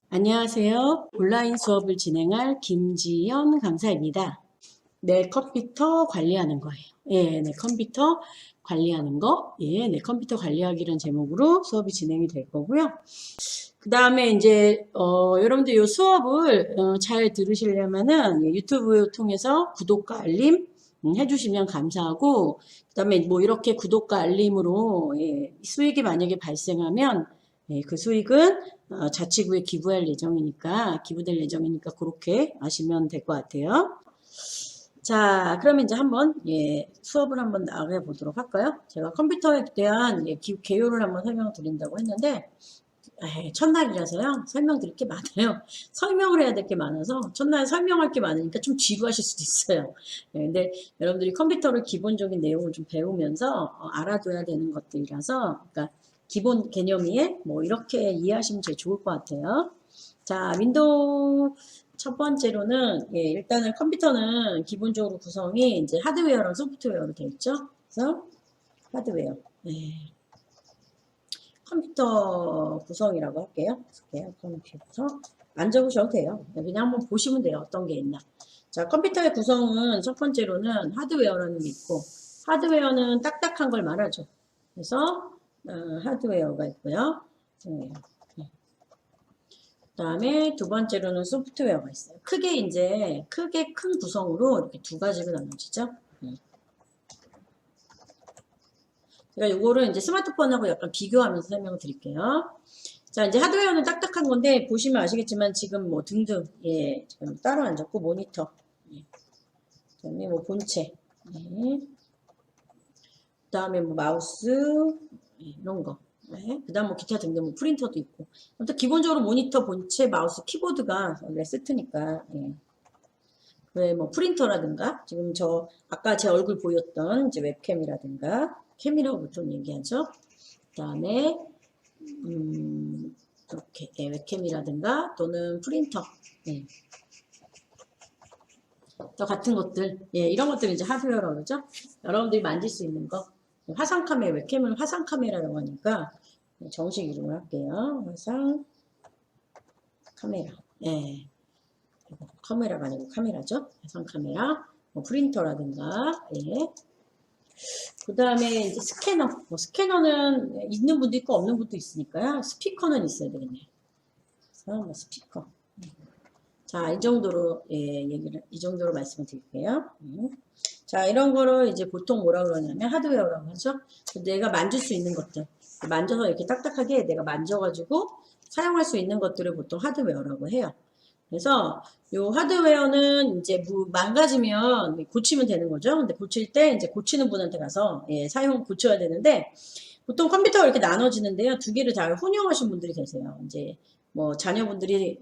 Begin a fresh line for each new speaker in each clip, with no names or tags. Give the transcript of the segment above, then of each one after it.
안녕하세요. 온라인 수업을 진행할 김지연 강사입니다. 내 컴퓨터 관리하는 거예요. 예, 내 컴퓨터 관리하는 거. 예, 내 컴퓨터 관리하기란 제목으로 수업이 진행이 될 거고요. 그 다음에 이제, 여러분들 이 수업을 잘 들으시려면은 유튜브 통해서 구독과 알림 해주시면 감사하고, 그 다음에 뭐 이렇게 구독과 알림으로 수익이 만약에 발생하면 그 수익은 자치구에 기부할 예정이니까, 기부될 예정이니까 그렇게 아시면 될 것 같아요. 자, 그러면 이제 한번 수업을 한번 나가 보도록 할까요? 제가 컴퓨터에 대한 개요를 한번 설명드린다고 했는데 첫날이라서요. 설명드릴 게 많아요. 설명을 해야 될 게 많아서 첫날 설명할 게 많으니까 좀 지루하실 수도 있어요. 근데 여러분들이 컴퓨터를 기본적인 내용을 좀 배우면서 알아둬야 되는 것들이라서 그러니까 기본 개념이에 뭐 이렇게 이해하시면 제일 좋을 것 같아요. 자, 윈도우 첫 번째로는 일단은 컴퓨터는 기본적으로 구성이 이제 하드웨어랑 소프트웨어로 되어 있죠. 그래서 하드웨어. 컴퓨터 구성이라고 할게요. 컴퓨터 구성. 안 적으셔도 돼요. 그냥 한번 보시면 돼요. 어떤 게 있나. 자, 컴퓨터의 구성은 첫 번째로는 하드웨어라는 게 있고, 하드웨어는 딱딱한 걸 말하죠. 그래서 하드웨어가 있고요. 그다음에 두 번째로는 소프트웨어가 있어요. 크게 큰 구성으로 이렇게 두 가지로 나눠지죠. 제가 요거를 이제 스마트폰하고 약간 비교하면서 설명을 드릴게요. 자, 이제 하드웨어는 딱딱한 건데 보시면 아시겠지만 지금 뭐 등등 지금 따로 앉았고 모니터, 그다음에 뭐 본체, 그다음에 뭐 마우스 이런 거, 그다음 뭐 기타 등등 뭐 프린터도 있고. 아무튼 기본적으로 모니터, 본체, 마우스, 키보드가 원래 세트니까. 뭐 프린터라든가 지금 저 아까 제 얼굴 보였던 이제 웹캠이라든가 캠이라고 보통 얘기하죠. 그다음에 이렇게 웹캠이라든가 또는 프린터 저 같은 것들 이런 것들 이제 하드웨어라고 그러죠. 여러분들이 만질 수 있는 거 화상 카메라 웹캠은 화상 카메라라고 하니까 정식 이름을 할게요. 화상 카메라 카메라가 아니고 카메라죠. 화상 카메라 뭐 프린터라든가 그 다음에 이제 스캐너. 뭐 스캐너는 있는 분도 있고 없는 분도 있으니까요. 스피커는 있어야 되겠네요. 그래서 뭐 스피커. 자, 이 정도로 이 정도로 말씀을 드릴게요. 자, 이런 거를 이제 보통 뭐라 그러냐면 하드웨어라고 하죠. 내가 만질 수 있는 것들, 만져서 이렇게 딱딱하게 내가 만져가지고 사용할 수 있는 것들을 보통 하드웨어라고 해요. 그래서 요 하드웨어는 이제 망가지면 고치면 되는 거죠. 근데 고칠 때 이제 고치는 분한테 가서 사용 고쳐야 되는데 보통 컴퓨터가 이렇게 나눠지는데요. 두 개를 잘 혼용하신 분들이 계세요. 이제 뭐 자녀분들이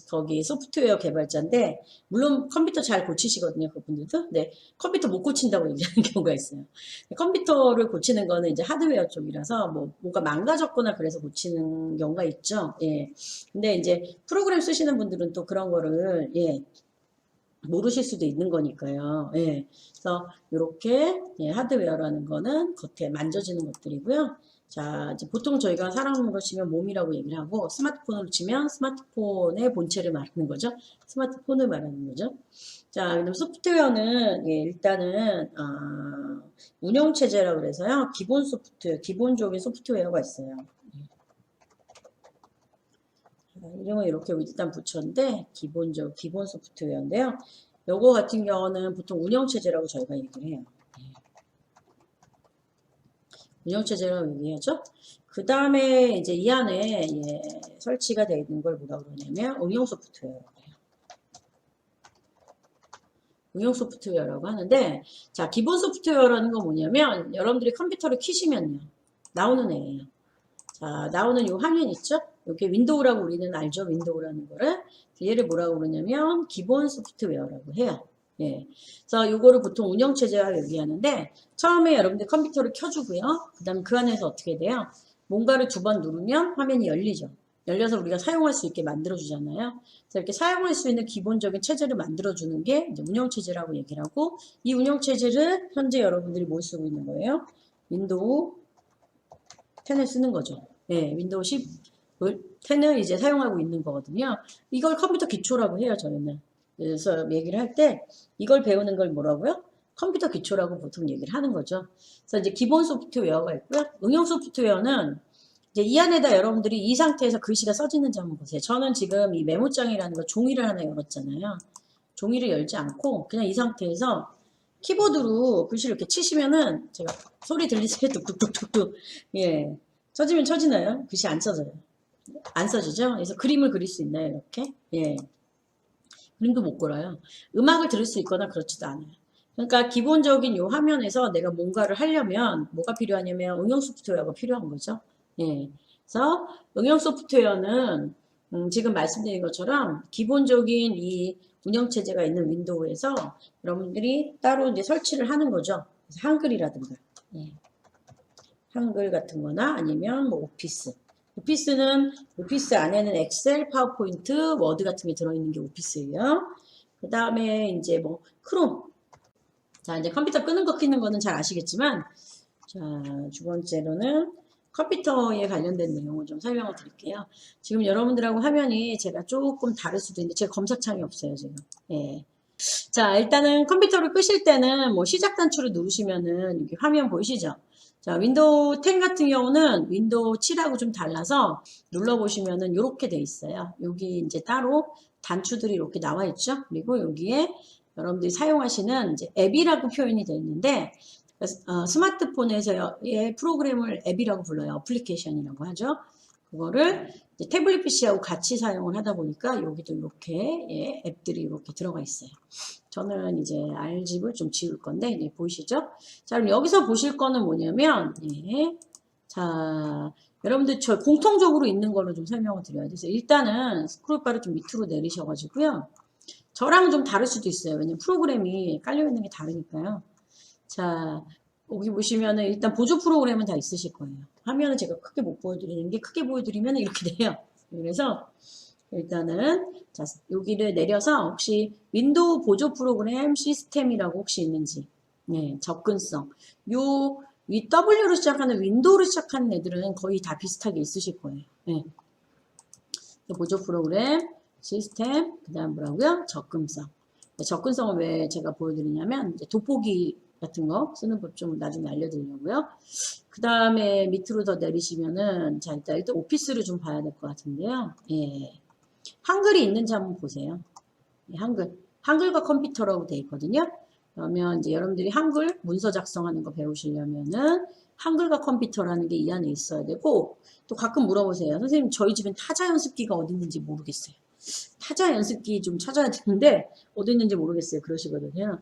거기 소프트웨어 개발자인데 물론 컴퓨터 잘 고치시거든요. 그분들도. 근데 컴퓨터 못 고친다고 얘기하는 경우가 있어요. 컴퓨터를 고치는 거는 이제 하드웨어 쪽이라서 뭐가 망가졌거나 그래서 고치는 경우가 있죠. 근데 이제 프로그램 쓰시는 분들은 또 그런 거를 모르실 수도 있는 거니까요. 그래서 이렇게 하드웨어라는 거는 겉에 만져지는 것들이고요. 자, 이제 보통 저희가 사람으로 치면 몸이라고 얘기를 하고 스마트폰으로 치면 스마트폰의 본체를 말하는 거죠. 스마트폰을 말하는 거죠. 자, 그럼 소프트웨어는 일단은 운영체제라고 그래서요. 기본적인 소프트웨어가 있어요. 이름을 이렇게 일단 붙였는데 기본 소프트웨어인데요. 요거 같은 경우는 보통 운영체제라고 저희가 얘기를 해요. 운영체제라고 얘기하죠. 그 다음에 이제 이 안에 설치가 되어 있는 걸 뭐라 그러냐면 응용 소프트웨어라고 해요. 응용 소프트웨어라고 하는데 자, 기본 소프트웨어라는 건 뭐냐면 여러분들이 컴퓨터를 키시면요. 나오는 애예요. 자, 나오는 요 화면 있죠? 이렇게 윈도우라고 우리는 알죠? 윈도우라는 거를. 얘를 뭐라고 그러냐면 기본 소프트웨어라고 해요. 그래서 요거를 보통 운영체제라고 얘기하는데 처음에 여러분들 컴퓨터를 켜주고요. 그 다음에 그 안에서 어떻게 돼요? 뭔가를 두 번 누르면 화면이 열리죠. 열려서 우리가 사용할 수 있게 만들어주잖아요. 그래서 이렇게 사용할 수 있는 기본적인 체제를 만들어주는 게 이제 운영체제라고 얘기를 하고 이 운영체제를 현재 여러분들이 뭘 쓰고 있는 거예요? 윈도우 10을 쓰는 거죠. 윈도우 10 10을 이제 사용하고 있는 거거든요. 이걸 컴퓨터 기초라고 해요, 저희는. 그래서 얘기를 할 때 이걸 배우는 걸 뭐라고요? 컴퓨터 기초라고 보통 얘기를 하는 거죠. 그래서 이제 기본 소프트웨어가 있고요. 응용 소프트웨어는 이제 이 안에다 여러분들이 이 상태에서 글씨가 써지는지 한번 보세요. 저는 지금 이 메모장이라는 거 종이를 하나 열었잖아요. 종이를 열지 않고 그냥 이 상태에서 키보드로 글씨를 이렇게 치시면은 제가 소리 들리세요? 뚝뚝뚝뚝뚝. 예. 쳐지면 쳐지나요? 글씨 안 써져요. 안 써지죠? 그래서 그림을 그릴 수 있나요? 이렇게? 예. 그림도 못 그려요. 음악을 들을 수 있거나 그렇지도 않아요. 그러니까 기본적인 이 화면에서 내가 뭔가를 하려면 뭐가 필요하냐면 응용 소프트웨어가 필요한 거죠. 예. 그래서 응용 소프트웨어는 지금 말씀드린 것처럼 기본적인 이 운영체제가 있는 윈도우에서 여러분들이 따로 이제 설치를 하는 거죠. 그래서 한글이라든가, 예. 한글 같은 거나 아니면 뭐 오피스. 오피스 안에는 엑셀, 파워포인트, 워드 같은 게 들어있는 게 오피스예요. 그 다음에 이제 뭐 크롬. 자, 이제 컴퓨터 끄는 거 켜는 거는 잘 아시겠지만, 자, 두 번째로는 컴퓨터에 관련된 내용을 좀 설명을 드릴게요. 지금 여러분들하고 화면이 제가 조금 다를 수도 있는데, 제가 검색창이 없어요, 지금. 예. 자, 일단은 컴퓨터를 끄실 때는 뭐 시작 단추를 누르시면은 이렇게 화면 보이시죠? 자, 윈도우 10 같은 경우는 윈도우 7하고 좀 달라서 눌러보시면은 이렇게 돼 있어요. 여기 이제 따로 단추들이 이렇게 나와 있죠? 그리고 여기에 여러분들이 사용하시는 이제 앱이라고 표현이 되어 있는데, 스마트폰에서의 프로그램을 앱이라고 불러요. 어플리케이션이라고 하죠. 그거를 태블릿 PC하고 같이 사용을 하다 보니까 여기도 이렇게 예, 앱들이 이렇게 들어가 있어요. 저는 이제 R집을 좀 지울 건데 예, 보이시죠? 자, 그럼 여기서 보실 거는 뭐냐면 예, 자, 여러분들 저 공통적으로 있는 걸로 좀 설명을 드려야 돼서 일단은 스크롤바를 좀 밑으로 내리셔가지고요. 저랑 좀 다를 수도 있어요. 왜냐면 프로그램이 깔려있는 게 다르니까요. 자, 여기 보시면은 일단 보조 프로그램은 다 있으실 거예요. 화면은 제가 크게 못 보여드리는 게 크게 보여드리면 이렇게 돼요. 그래서 일단은 자, 여기를 내려서 혹시 윈도우 보조 프로그램 시스템이라고 혹시 있는지 네, 접근성 요 W로 시작하는 윈도우로 시작하는 애들은 거의 다 비슷하게 있으실 거예요. 네. 보조 프로그램 시스템 그 다음 뭐라고요? 접근성. 접근성을 왜 제가 보여드리냐면 이제 돋보기 같은 거 쓰는 법 좀 나중에 알려드리려고요. 그 다음에 밑으로 더 내리시면은 자 일단 오피스를 좀 봐야 될 것 같은데요. 예. 한글이 있는지 한번 보세요. 예, 한글과 컴퓨터라고 되어 있거든요. 그러면 이제 여러분들이 한글 문서 작성하는 거 배우시려면은 한글과 컴퓨터라는 게 이 안에 있어야 되고 또 가끔 물어보세요. 선생님 저희 집엔 타자 연습기가 어디 있는지 모르겠어요. 타자 연습기 좀 찾아야 되는데 어디 있는지 모르겠어요. 그러시거든요.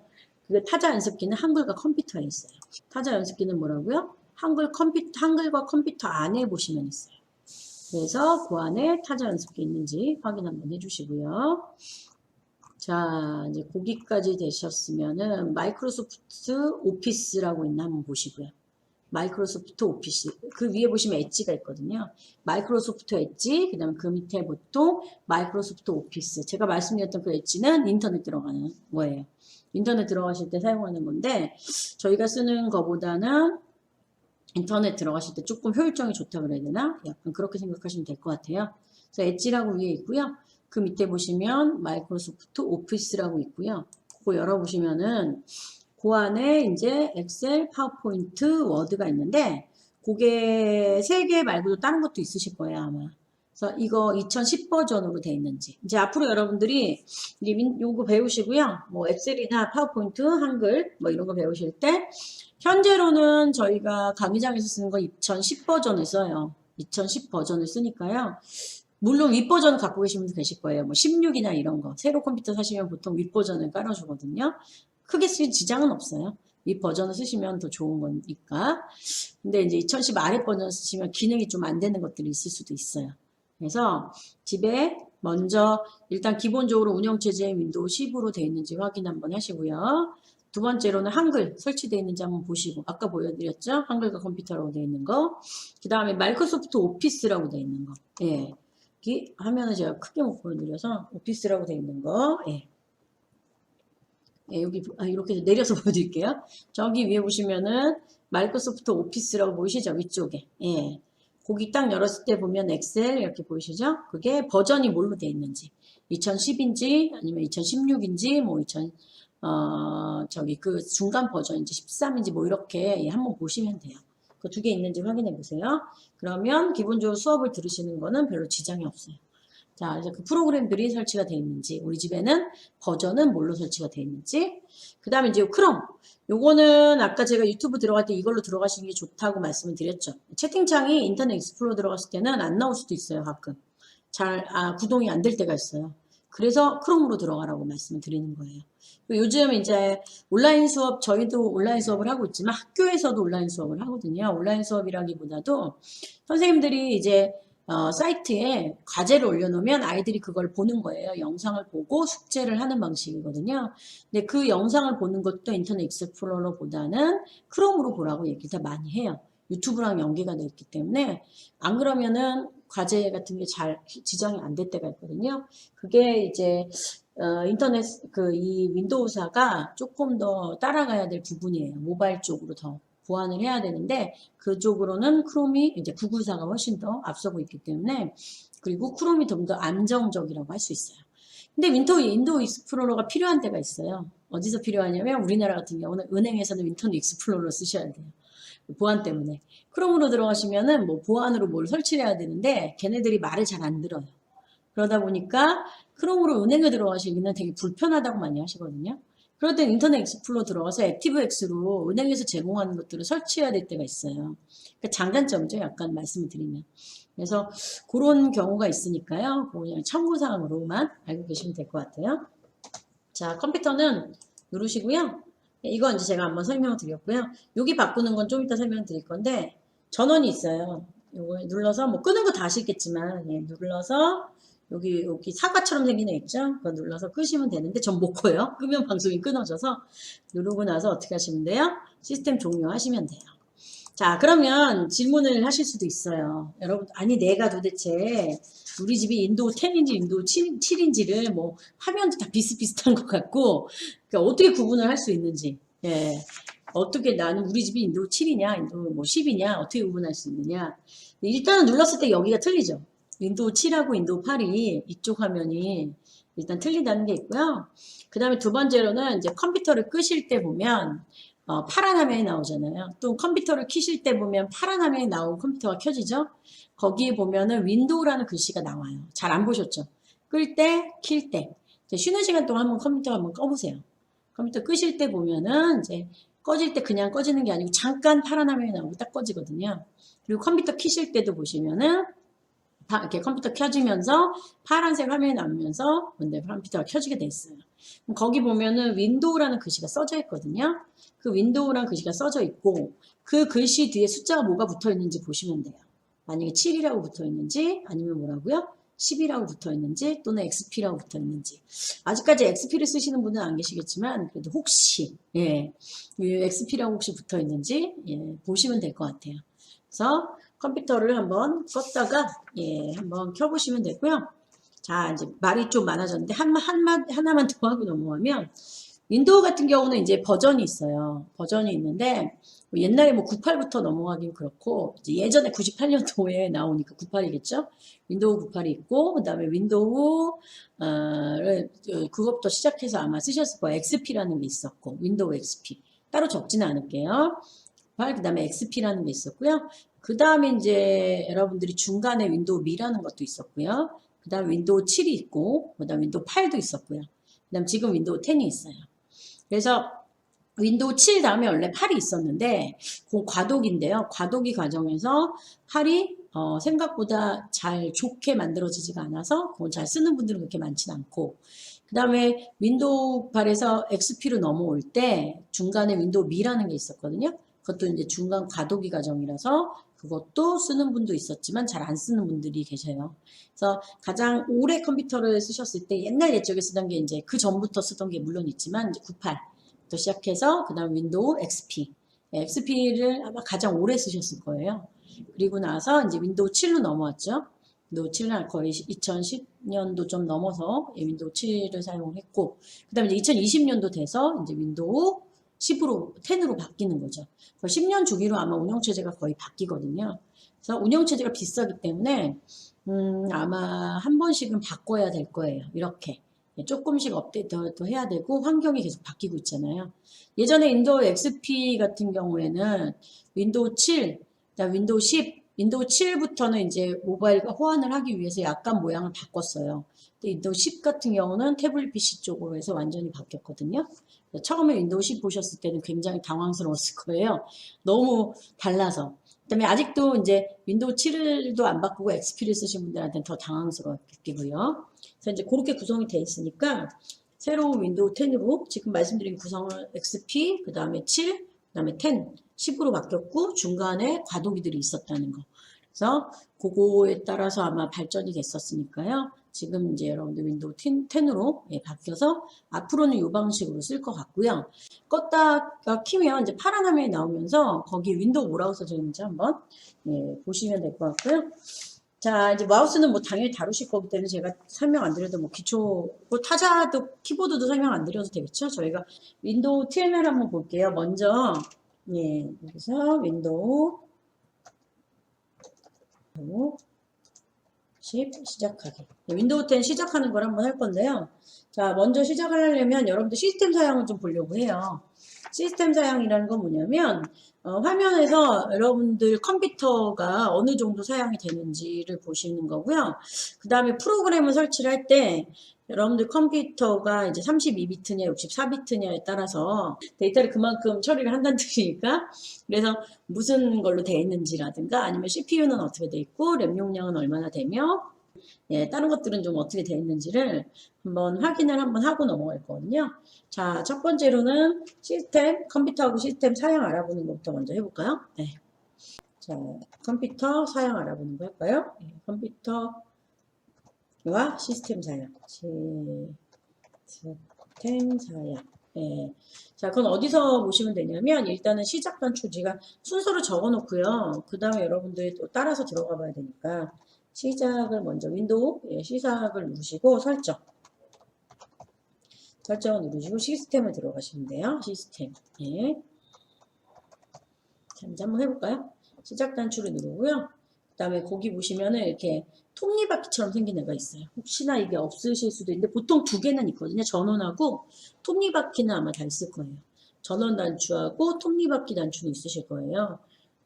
그 타자 연습기는 한글과 컴퓨터에 있어요. 타자 연습기는 뭐라고요? 한글과 컴퓨터 안에 보시면 있어요. 그래서 그 안에 타자 연습기 있는지 확인 한번 해주시고요. 자, 이제 거기까지 되셨으면은 마이크로소프트 오피스라고 있나 한번 보시고요. 마이크로소프트 오피스. 그 위에 보시면 엣지가 있거든요. 마이크로소프트 엣지, 그 다음에 그 밑에 보통 마이크로소프트 오피스. 제가 말씀드렸던 그 엣지는 인터넷 들어가는 거예요. 인터넷 들어가실 때 사용하는 건데, 저희가 쓰는 거보다는 인터넷 들어가실 때 조금 효율성이 좋다 그래야 되나? 약간 그렇게 생각하시면 될 것 같아요. 그래서 엣지라고 위에 있고요. 그 밑에 보시면 마이크로소프트 오피스라고 있고요. 그거 열어보시면은 그 안에 이제 엑셀, 파워포인트, 워드가 있는데 그게 3개 말고도 다른 것도 있으실 거예요 아마. 그래서 이거 2010 버전으로 돼 있는지. 이제 앞으로 여러분들이 이제 요거 배우시고요. 뭐 엑셀이나 파워포인트, 한글 뭐 이런 거 배우실 때 현재로는 저희가 강의장에서 쓰는 거 2010 버전을 써요. 2010 버전을 쓰니까요. 물론 윗버전 갖고 계신 분도 계실 거예요. 뭐 16이나 이런 거. 새로 컴퓨터 사시면 보통 윗버전을 깔아주거든요. 크게 쓸 지장은 없어요. 윗버전을 쓰시면 더 좋은 거니까. 근데 이제 2010 아래 버전 쓰시면 기능이 좀 안 되는 것들이 있을 수도 있어요. 그래서 집에 먼저 일단 기본적으로 운영체제에 윈도우 10으로 되어 있는지 확인 한번 하시고요. 두 번째로는 한글 설치되어 있는지 한번 보시고 아까 보여드렸죠? 한글과 컴퓨터라고 되어 있는 거. 그 다음에 마이크로소프트 오피스라고 되어 있는 거. 예. 여기 화면을 제가 크게 못 보여드려서 오피스라고 되어 있는 거. 예. 예, 여기 이렇게 내려서 보여드릴게요. 저기 위에 보시면은 마이크로소프트 오피스라고 보이시죠? 위쪽에. 예. 거기 딱 열었을 때 보면 엑셀 이렇게 보이시죠? 그게 버전이 뭘로 돼 있는지 2010인지 아니면 2016인지 뭐 저기 그 중간 버전인지 13인지 뭐 이렇게 한번 보시면 돼요. 그 두 개 있는지 확인해 보세요. 그러면 기본적으로 수업을 들으시는 거는 별로 지장이 없어요. 자, 이제 그 프로그램들이 설치가 되어 있는지, 우리 집에는 버전은 뭘로 설치가 되어 있는지, 그 다음에 이제 크롬. 요거는 아까 제가 유튜브 들어갈 때 이걸로 들어가시는 게 좋다고 말씀을 드렸죠. 채팅창이 인터넷 익스플로러 들어갔을 때는 안 나올 수도 있어요, 가끔. 구동이 안 될 때가 있어요. 그래서 크롬으로 들어가라고 말씀을 드리는 거예요. 요즘 이제 온라인 수업, 저희도 온라인 수업을 하고 있지만 학교에서도 온라인 수업을 하거든요. 온라인 수업이라기보다도 선생님들이 이제 사이트에 과제를 올려놓으면 아이들이 그걸 보는 거예요. 영상을 보고 숙제를 하는 방식이거든요. 근데 그 영상을 보는 것도 인터넷 익스플로러보다는 크롬으로 보라고 얘기를 다 많이 해요. 유튜브랑 연계가 되어 있기 때문에 안 그러면은 과제 같은 게 잘 지정이 안 될 때가 있거든요. 그게 이제 인터넷 이 윈도우사가 조금 더 따라가야 될 부분이에요. 모바일 쪽으로 더 보완을 해야 되는데 그쪽으로는 크롬이 이제 구글사가 훨씬 더 앞서고 있기 때문에 그리고 크롬이 좀 더 안정적이라고 할 수 있어요. 근데 윈도우 익스플로러가 필요한 때가 있어요. 어디서 필요하냐면 우리나라 같은 경우는 은행에서는 윈도우 익스플로러 쓰셔야 돼요. 보안 때문에. 크롬으로 들어가시면은 뭐 보안으로 뭘 설치해야 되는데 걔네들이 말을 잘 안 들어요. 그러다 보니까 크롬으로 은행에 들어가시기는 되게 불편하다고 많이 하시거든요. 그럴 땐 인터넷 익스플로러 들어가서 액티브엑스로 은행에서 제공하는 것들을 설치해야 될 때가 있어요. 그러니까 장단점이죠. 약간 말씀을 드리면. 그래서 그런 경우가 있으니까요. 그냥 참고사항으로만 알고 계시면 될 것 같아요. 자, 컴퓨터는 누르시고요. 이건 이제 제가 한번 설명을 드렸고요. 여기 바꾸는 건 좀 이따 설명 드릴 건데 전원이 있어요. 요거 눌러서 뭐 끄는 거 다 아시겠지만 눌러서 여기 사과처럼 생긴 애 있죠? 그거 눌러서 끄시면 되는데 전 못 꺼요. 끄면 방송이 끊어져서 누르고 나서 어떻게 하시면 돼요? 시스템 종료하시면 돼요. 자, 그러면 질문을 하실 수도 있어요. 여러분, 아니 내가 도대체 우리 집이 윈도우 10인지 윈도우 7인지를 뭐 화면도 다 비슷비슷한 것 같고 그러니까 어떻게 구분을 할 수 있는지 어떻게 나는 우리 집이 윈도우 7이냐 윈도우 뭐 10이냐 어떻게 구분할 수 있느냐 일단은 눌렀을 때 여기가 틀리죠. 윈도우 7하고 윈도우 8이 이쪽 화면이 일단 틀리다는 게 있고요. 그 다음에 두 번째로는 이제 컴퓨터를 끄실 때 보면 파란 화면이 나오잖아요. 또 컴퓨터를 켜실 때 보면 파란 화면이 나오고 컴퓨터가 켜지죠. 거기에 보면은 윈도우라는 글씨가 나와요. 잘 안 보셨죠? 끌 때, 킬 때. 쉬는 시간 동안 한번 컴퓨터 한번 꺼보세요. 컴퓨터 끄실 때 보면은 이제 꺼질 때 그냥 꺼지는 게 아니고 잠깐 파란 화면이 나오고 딱 꺼지거든요. 그리고 컴퓨터 켜실 때도 보시면은 이렇게 컴퓨터 켜지면서 파란색 화면이 나오면서 근데 컴퓨터가 켜지게 돼 있어요. 거기 보면은 윈도우라는 글씨가 써져 있거든요. 그 윈도우라는 글씨가 써져 있고 그 글씨 뒤에 숫자가 뭐가 붙어 있는지 보시면 돼요. 만약에 7이라고 붙어 있는지 아니면 뭐라고요? 10이라고 붙어 있는지 또는 XP라고 붙어 있는지 아직까지 XP를 쓰시는 분은 안 계시겠지만 그래도 혹시 XP라고 혹시 붙어 있는지 보시면 될 것 같아요. 그래서 컴퓨터를 한번 껐다가 한번 켜보시면 되고요. 자, 이제 말이 좀 많아졌는데 하나만 더 하고 넘어가면 윈도우 같은 경우는 이제 버전이 있어요. 버전이 있는데 옛날에 뭐 98부터 넘어가긴 그렇고 이제 예전에 98년도에 나오니까 98이겠죠. 윈도우 98이 있고 그다음에 윈도우 그것부터 시작해서 아마 쓰셨을 거예요. XP라는 게 있었고 윈도우 XP 따로 적지는 않을게요. 그 다음에 XP라는 게 있었고요. 그 다음에 이제 여러분들이 중간에 윈도우 미라는 것도 있었고요. 그 다음에 윈도우 7이 있고, 그 다음에 윈도우 8도 있었고요. 그 다음 지금 윈도우 10이 있어요. 그래서 윈도우 7 다음에 원래 8이 있었는데, 그 과도기인데요. 과도기 과정에서 8이 생각보다 잘 좋게 만들어지지가 않아서 그걸 잘 쓰는 분들은 그렇게 많지는 않고, 그 다음에 윈도우 8에서 XP로 넘어올 때 중간에 윈도우 미라는 게 있었거든요. 그것도 이제 중간 과도기 과정이라서 그것도 쓰는 분도 있었지만 잘 안 쓰는 분들이 계셔요. 그래서 가장 오래 컴퓨터를 쓰셨을 때 옛날 옛적에 쓰던 게 이제 그 전부터 쓰던 게 물론 있지만 이제 98부터 시작해서 그 다음 윈도우 XP. XP를 아마 가장 오래 쓰셨을 거예요. 그리고 나서 이제 윈도우 7로 넘어왔죠. 윈도우 7은 거의 2010년도 좀 넘어서 윈도우 7을 사용을 했고, 그 다음에 이제 2020년도 돼서 이제 윈도우 10으로, 10으로 바뀌는 거죠. 10년 주기로 아마 운영체제가 거의 바뀌거든요. 그래서 운영체제가 비싸기 때문에 아마 한 번씩은 바꿔야 될 거예요. 이렇게 조금씩 업데이트도 해야 되고 환경이 계속 바뀌고 있잖아요. 예전에 윈도우 XP 같은 경우에는 윈도우 7, 윈도우 10, 윈도우 7부터는 이제 모바일과 호환을 하기 위해서 약간 모양을 바꿨어요. 근데 윈도우 10 같은 경우는 태블릿 PC 쪽으로 해서 완전히 바뀌었거든요. 처음에 윈도우 10 보셨을 때는 굉장히 당황스러웠을 거예요. 너무 달라서. 그다음에 아직도 이제 윈도우 7도 안 바꾸고 XP를 쓰신 분들한테는 더 당황스럽겠고요. 그래서 이제 그렇게 구성이 돼 있으니까 새로운 윈도우 10으로 지금 말씀드린 구성을 XP, 그 다음에 7, 그 다음에 10, 10으로 바뀌었고 중간에 과도기들이 있었다는 거. 그래서 그거에 따라서 아마 발전이 됐었으니까요. 지금 이제 여러분들 윈도우 10으로 바뀌어서 앞으로는 이 방식으로 쓸 것 같고요. 껐다가 키면 이제 파란 화면이 나오면서 거기 윈도우 뭐라고 써져 있는지 한번 보시면 될 것 같고요. 자, 이제 마우스는 뭐 당연히 다루실 거기 때문에 제가 설명 안 드려도 뭐 기초, 뭐 타자도 키보드도 설명 안 드려도 되겠죠? 저희가 윈도우 TML 한번 볼게요. 먼저 여기서 윈도우 10 시작하기. 윈도우 10 시작하는 걸 한번 할 건데요. 자, 먼저 시작하려면 여러분들 시스템 사양을 좀 보려고 해요. 시스템 사양이라는 건 뭐냐면 화면에서 여러분들 컴퓨터가 어느 정도 사양이 되는지를 보시는 거고요. 그 다음에 프로그램을 설치를 할 때 여러분들 컴퓨터가 이제 32비트냐 64비트냐에 따라서 데이터를 그만큼 처리를 한다는 뜻이니까 그래서 무슨 걸로 되어 있는지라든가 아니면 CPU는 어떻게 되어 있고 램 용량은 얼마나 되며 다른 것들은 좀 어떻게 되어 있는지를 한번 확인을 한번 하고 넘어갈 거거든요. 자, 첫 번째로는 시스템, 컴퓨터하고 시스템 사양 알아보는 것부터 먼저 해볼까요? 네. 자, 컴퓨터 사양 알아보는 거 할까요? 컴퓨터와 시스템 사양. 시스템 사양. 자, 그건 어디서 보시면 되냐면 일단은 시작 단추 제가 순서를 적어 놓고요. 그 다음에 여러분들이 또 따라서 들어가 봐야 되니까 시작을 먼저 윈도우 시작을 누르시고 설정을 누르시고 시스템을 들어가시면 돼요. 시스템. 자, 이제 한번 해볼까요? 시작 단추를 누르고요. 그 다음에 거기 보시면은 이렇게 톱니바퀴처럼 생긴 애가 있어요. 혹시나 이게 없으실 수도 있는데 보통 두 개는 있거든요. 전원하고 톱니바퀴는 아마 다 있을 거예요. 전원 단추하고 톱니바퀴 단추는 있으실 거예요.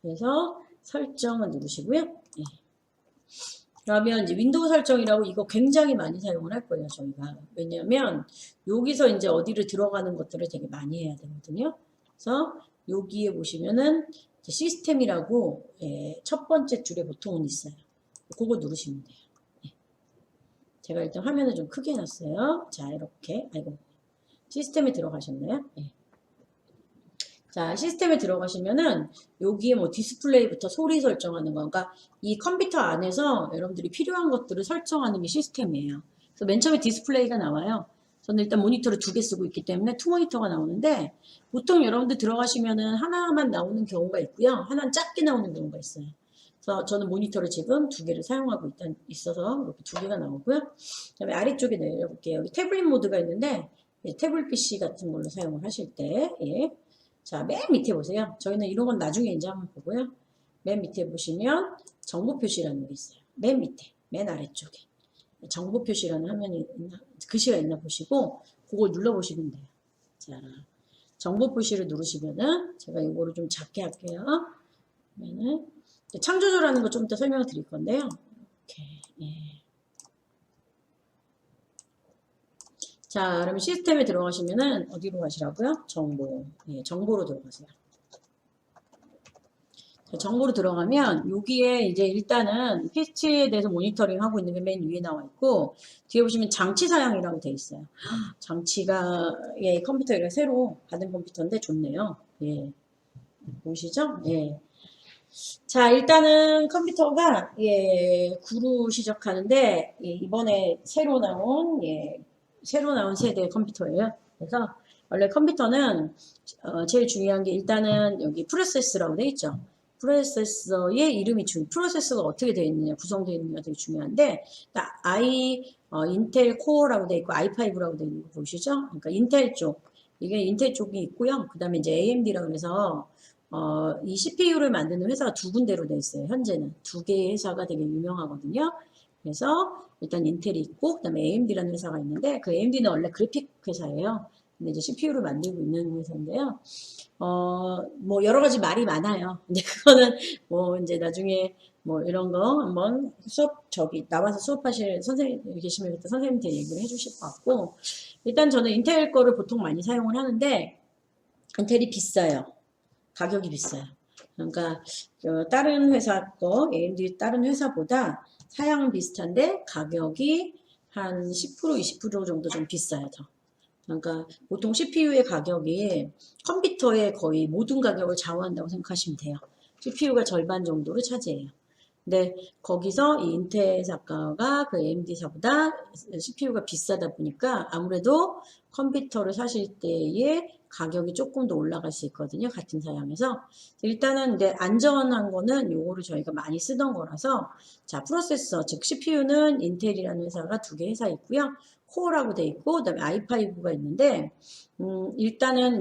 그래서 설정을 누르시고요. 그러면 이제 윈도우 설정이라고 이거 굉장히 많이 사용을 할 거예요, 저희가. 왜냐면 여기서 이제 어디를 들어가는 것들을 되게 많이 해야 되거든요. 그래서 여기에 보시면은 시스템이라고 첫 번째 줄에 보통은 있어요. 그거 누르시면 돼요. 제가 일단 화면을 좀 크게 해놨어요. 자, 이렇게. 아이고. 시스템에 들어가셨나요? 자, 시스템에 들어가시면은 여기에 뭐 디스플레이부터 소리 설정하는 거. 그러니까 이 컴퓨터 안에서 여러분들이 필요한 것들을 설정하는 게 시스템이에요. 그래서 맨 처음에 디스플레이가 나와요. 저는 일단 모니터를 두 개 쓰고 있기 때문에 투 모니터가 나오는데 보통 여러분들 들어가시면은 하나만 나오는 경우가 있고요. 하나는 작게 나오는 경우가 있어요. 그래서 저는 모니터를 지금 두 개를 사용하고 있어서 이렇게 두 개가 나오고요. 그다음에 아래쪽에 내려볼게요. 여기 태블릿 모드가 있는데 태블릿 PC 같은 걸로 사용을 하실 때 자, 맨 밑에 보세요. 저희는 이런 건 나중에 이제 한번 보고요. 맨 밑에 보시면 정보 표시라는 게 있어요. 맨 밑에, 맨 아래쪽에. 정보 표시라는 화면이 있나, 글씨가 있나 보시고, 그걸 눌러보시면 돼요. 자, 정보 표시를 누르시면은, 제가 이거를 좀 작게 할게요. 그러면은, 창조조라는 거 좀 이따 설명을 드릴 건데요. 이렇게, 자, 그러면 시스템에 들어가시면은 어디로 가시라고요? 정보. 정보로 들어가세요. 자, 정보로 들어가면 여기에 이제 일단은 PC에 대해서 모니터링 하고 있는 게 맨 위에 나와 있고 뒤에 보시면 장치 사양이라고 되어 있어요. 장치가 컴퓨터가 새로 받은 컴퓨터인데 좋네요. 보이시죠? 자, 일단은 컴퓨터가 9로 시작하는데 이번에 새로 나온 세대 컴퓨터예요. 그래서 원래 컴퓨터는 제일 중요한 게 일단은 여기 프로세서라고 되어 있죠. 프로세서의 이름이 프로세서가 어떻게 되어 있느냐, 구성되어 있느냐가 되게 중요한데 인텔 코어라고 되어 있고 i5라고 되어 있는 거 보이시죠? 그러니까 인텔 쪽 이게 인텔 쪽이 있고요. 그 다음에 이제 AMD라고 해서 이 CPU를 만드는 회사가 두 군데로 돼 있어요. 현재는 두 개의 회사가 되게 유명하거든요. 그래서 일단 인텔이 있고 그다음에 AMD라는 회사가 있는데 그 AMD는 원래 그래픽 회사예요. 근데 이제 CPU를 만들고 있는 회사인데요. 뭐 여러 가지 말이 많아요. 근데 그거는 뭐 이제 나중에 뭐 이런 거 한번 나와서 수업하실 선생님 계시면 그때 선생님한테 얘기를 해주실 것 같고 일단 저는 인텔 거를 보통 많이 사용을 하는데 인텔이 비싸요. 가격이 비싸요. 그러니까 다른 회사 거 AMD 다른 회사보다 사양은 비슷한데 가격이 한 10% 20% 정도 좀 비싸요. 더. 그러니까 보통 CPU의 가격이 컴퓨터의 거의 모든 가격을 좌우한다고 생각하시면 돼요. CPU가 절반 정도를 차지해요. 근데 거기서 이 인텔사가 그 AMD사보다 CPU가 비싸다 보니까 아무래도 컴퓨터를 사실 때의 가격이 조금 더 올라갈 수 있거든요. 같은 사양에서. 일단은 이제 안전한 거는 요거를 저희가 많이 쓰던 거라서 자, 프로세서 즉 CPU는 인텔이라는 회사가 두 개 회사 있고요. 코어라고 돼 있고 그다음에 i5가 있는데 일단은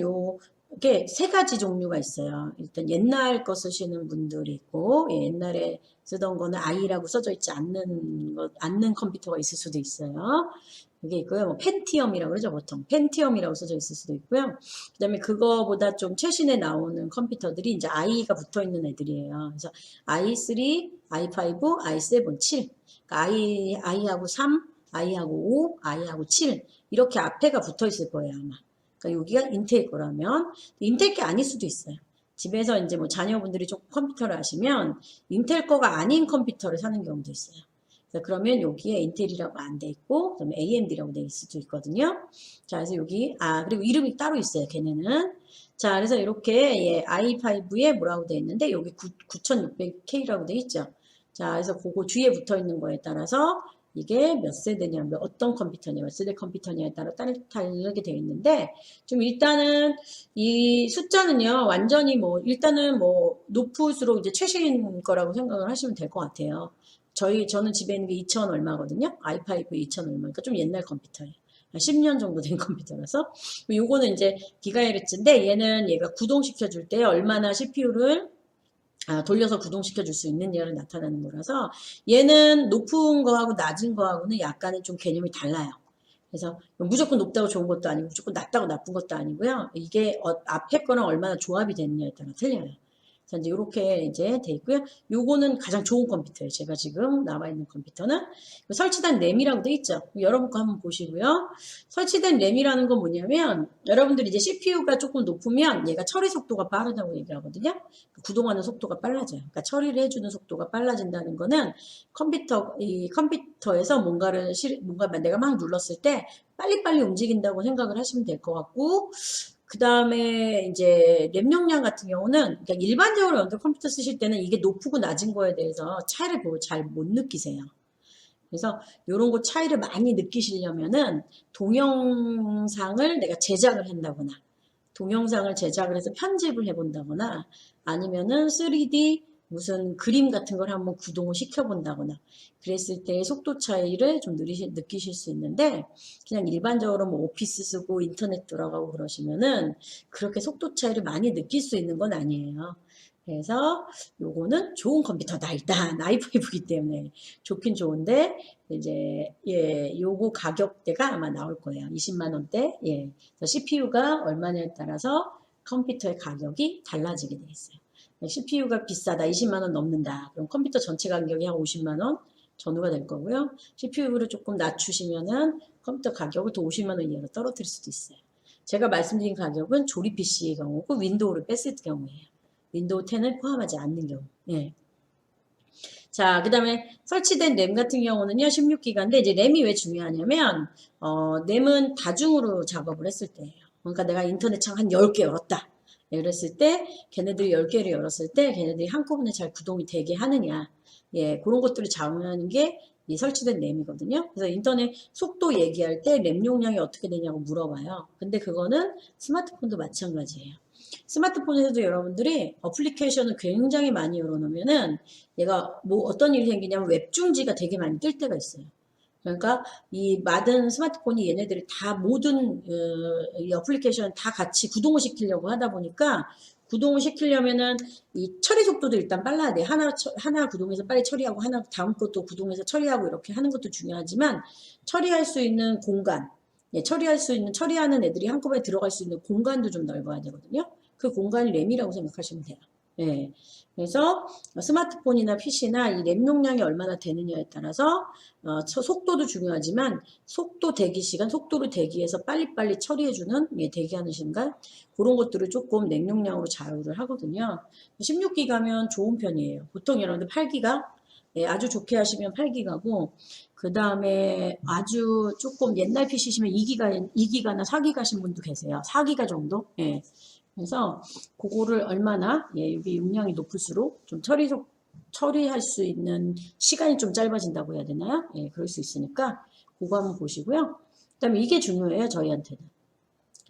이게 세 가지 종류가 있어요. 일단 옛날 거 쓰시는 분들이 있고 옛날에 쓰던 거는 i라고 써져 있지 않는 컴퓨터가 있을 수도 있어요. 그게 있고요. 뭐 펜티엄이라고 그러죠, 보통. 펜티엄이라고 써져 있을 수도 있고요. 그다음에 그거보다 좀 최신에 나오는 컴퓨터들이 이제 i가 붙어 있는 애들이에요. 그래서 i3, i5, i7, 7. 그러니까 i하고 3, i하고 5, i하고 7 이렇게 앞에가 붙어 있을 거예요, 아마. 그러니까 여기가 인텔 거라면 인텔 게 아닐 수도 있어요. 집에서 이제 뭐 자녀분들이 조금 컴퓨터를 하시면 인텔 거가 아닌 컴퓨터를 사는 경우도 있어요. 그러면 여기에 인텔이라고 안 돼 있고 그다음에 AMD라고 돼 있을 수도 있거든요. 자, 그래서 여기 그리고 이름이 따로 있어요. 걔네는. 자, 그래서 이렇게 i5에 뭐라고 돼 있는데 여기 9600K라고 돼 있죠. 자, 그래서 그거 뒤에 붙어 있는 거에 따라서 이게 몇 세대냐, 어떤 컴퓨터냐, 몇 세대 컴퓨터냐에 따라 다르게 되어 있는데, 좀 일단은 이 숫자는요, 완전히 뭐, 일단은 뭐, 높을수록 이제 최신 거라고 생각을 하시면 될 것 같아요. 저는 집에 있는 게 2천 얼마거든요. i5 2천 얼마. 그러니까 좀 옛날 컴퓨터예요. 10년 정도 된 컴퓨터라서. 요거는 이제 기가헤르츠인데, 얘가 구동시켜 줄 때 얼마나 CPU를 돌려서 구동시켜 줄 수 있느냐를 나타내는 거라서 얘는 높은 거하고 낮은 거하고는 약간은 좀 개념이 달라요. 그래서 무조건 높다고 좋은 것도 아니고 무조건 낮다고 나쁜 것도 아니고요. 이게 앞에 거랑 얼마나 조합이 되느냐에 따라 틀려요. 자, 이제 이렇게 이제 돼 있고요. 요거는 가장 좋은 컴퓨터예요. 제가 지금 나와 있는 컴퓨터는 설치된 램이라고 돼 있죠. 여러분 거 한번 보시고요. 설치된 램이라는 건 뭐냐면 여러분들이 이제 CPU가 조금 높으면 얘가 처리 속도가 빠르다고 얘기하거든요. 구동하는 속도가 빨라져요. 그러니까 처리를 해주는 속도가 빨라진다는 거는 이 컴퓨터에서 뭔가 내가 막 눌렀을 때 빨리빨리 움직인다고 생각을 하시면 될 것 같고 그 다음에 이제 램 용량 같은 경우는 그러니까 일반적으로 여러분들 컴퓨터 쓰실 때는 이게 높고 낮은 거에 대해서 차이를 보고 잘 못 느끼세요. 그래서 이런 거 차이를 많이 느끼시려면은 동영상을 내가 제작을 한다거나 동영상을 제작을 해서 편집을 해본다거나 아니면은 3D 무슨 그림 같은 걸 한번 구동을 시켜본다거나 그랬을 때 속도 차이를 좀 느끼실 수 있는데 그냥 일반적으로 뭐 오피스 쓰고 인터넷 들어가고 그러시면은 그렇게 속도 차이를 많이 느낄 수 있는 건 아니에요. 그래서 요거는 좋은 컴퓨터다. 일단 i5이기 때문에 좋긴 좋은데 이제 요거 가격대가 아마 나올 거예요. 20만 원대. 예. CPU가 얼마냐에 따라서 컴퓨터의 가격이 달라지게 돼 있어요. CPU가 비싸다. 20만 원 넘는다. 그럼 컴퓨터 전체 가격이 한 50만 원 전후가 될 거고요. CPU를 조금 낮추시면은 컴퓨터 가격을 또 50만 원 이하로 떨어뜨릴 수도 있어요. 제가 말씀드린 가격은 조립 PC의 경우고 윈도우를 뺐을 때경우예요. 윈도우 10을 포함하지 않는 경우. 예. 자, 그 다음에 설치된 램 같은 경우는요, 16기가인데, 이제 램이 왜 중요하냐면, 램은 다중으로 작업을 했을 때예요. 그러니까 내가 인터넷 창 한 10개 열었다. 그랬을 때, 걔네들이 10개를 열었을 때, 걔네들이 한꺼번에 잘 구동이 되게 하느냐. 예, 그런 것들을 좌우하는 게 이 설치된 램이거든요. 그래서 인터넷 속도 얘기할 때 램 용량이 어떻게 되냐고 물어봐요. 근데 그거는 스마트폰도 마찬가지예요. 스마트폰에서도 여러분들이 어플리케이션을 굉장히 많이 열어놓으면은 얘가 뭐 어떤 일이 생기냐면 웹중지가 되게 많이 뜰 때가 있어요. 그러니까 이 많은 스마트폰이 얘네들이 다 모든 이 어플리케이션 다 같이 구동을 시키려고 하다 보니까 구동을 시키려면은 이 처리 속도도 일단 빨라야 돼. 하나 구동해서 빨리 처리하고 하나 다음 것도 구동해서 처리하고 이렇게 하는 것도 중요하지만 처리할 수 있는 공간, 예, 처리하는 애들이 한꺼번에 들어갈 수 있는 공간도 좀 넓어야 되거든요. 그 공간이 램이라고 생각하시면 돼요. 예. 그래서 스마트폰이나 PC나 이 램 용량이 얼마나 되느냐에 따라서 속도도 중요하지만 속도 대기 시간, 속도를 대기해서 빨리빨리 처리해주는 예, 대기하는 시간 그런 것들을 조금 냉용량으로 자유를 하거든요. 16기가면 좋은 편이에요. 보통 여러분들 8기가 예, 아주 좋게 하시면 8기가고 그 다음에 아주 조금 옛날 PC시면 2기가나 4기가신 분도 계세요. 4기가 정도? 예. 그래서 그거를 얼마나 예, 여기 용량이 높을수록 좀 처리할 수 있는 시간이 좀 짧아진다고 해야 되나요? 예, 그럴 수 있으니까 그거 한번 보시고요. 그다음에 이게 중요해요, 저희한테는.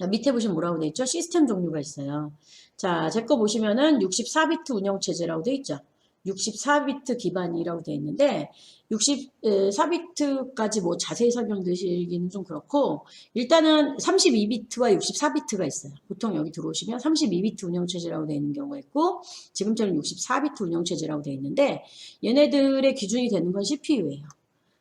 자, 밑에 보시면 뭐라고 돼 있죠? 시스템 종류가 있어요. 자, 제 거 보시면은 64비트 운영체제라고 돼 있죠. 64비트 기반이라고 돼 있는데 64비트까지 뭐 자세히 설명드리기는 좀 그렇고 일단은 32비트와 64비트가 있어요. 보통 여기 들어오시면 32비트 운영체제라고 돼 있는 경우가 있고 지금처럼 64비트 운영체제라고 돼 있는데 얘네들의 기준이 되는 건 CPU예요.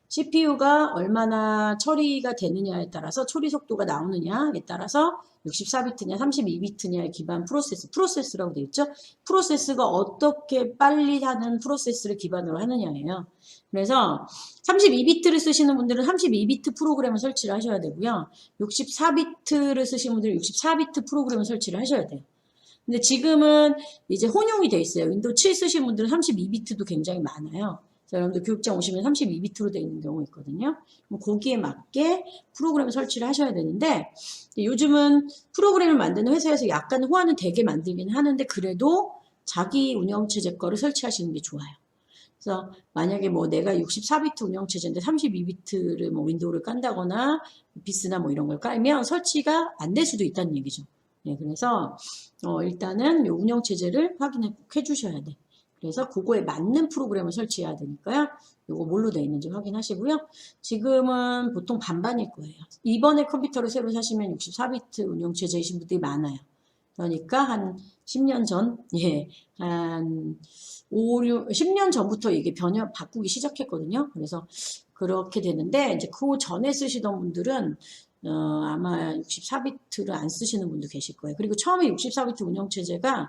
CPU가 얼마나 처리가 되느냐에 따라서 처리 속도가 나오느냐에 따라서 64비트냐 32비트냐의 기반 프로세스라고 되어 있죠. 프로세스가 어떻게 빨리 하는 프로세스를 기반으로 하느냐예요. 그래서 32비트를 쓰시는 분들은 32비트 프로그램을 설치를 하셔야 되고요. 64비트를 쓰시는 분들은 64비트 프로그램을 설치를 하셔야 돼요. 근데 지금은 이제 혼용이 돼 있어요. 윈도우 7 쓰시는 분들은 32비트도 굉장히 많아요. 자, 여러분들 교육장 오시면 32비트로 되어 있는 경우 있거든요. 그럼 거기에 맞게 프로그램을 설치를 하셔야 되는데 요즘은 프로그램을 만드는 회사에서 약간 호환은 되게 만들긴 하는데 그래도 자기 운영체제 거를 설치하시는 게 좋아요. 그래서 만약에 뭐 내가 64비트 운영체제인데 32비트를 뭐 윈도우를 깐다거나 비스나 뭐 이런 걸 깔면 설치가 안 될 수도 있다는 얘기죠. 네, 그래서 일단은 운영체제를 확인해 꼭 해주셔야 돼. 그래서 그거에 맞는 프로그램을 설치해야 되니까요. 이거 뭘로 되어 있는지 확인하시고요. 지금은 보통 반반일 거예요. 이번에 컴퓨터를 새로 사시면 64비트 운영체제이신 분들이 많아요. 그러니까 한 10년 전, 예, 한 10년 전부터 이게 바꾸기 시작했거든요. 그래서 그렇게 되는데, 이제 그 전에 쓰시던 분들은, 아마 64비트를 안 쓰시는 분도 계실 거예요. 그리고 처음에 64비트 운영체제가,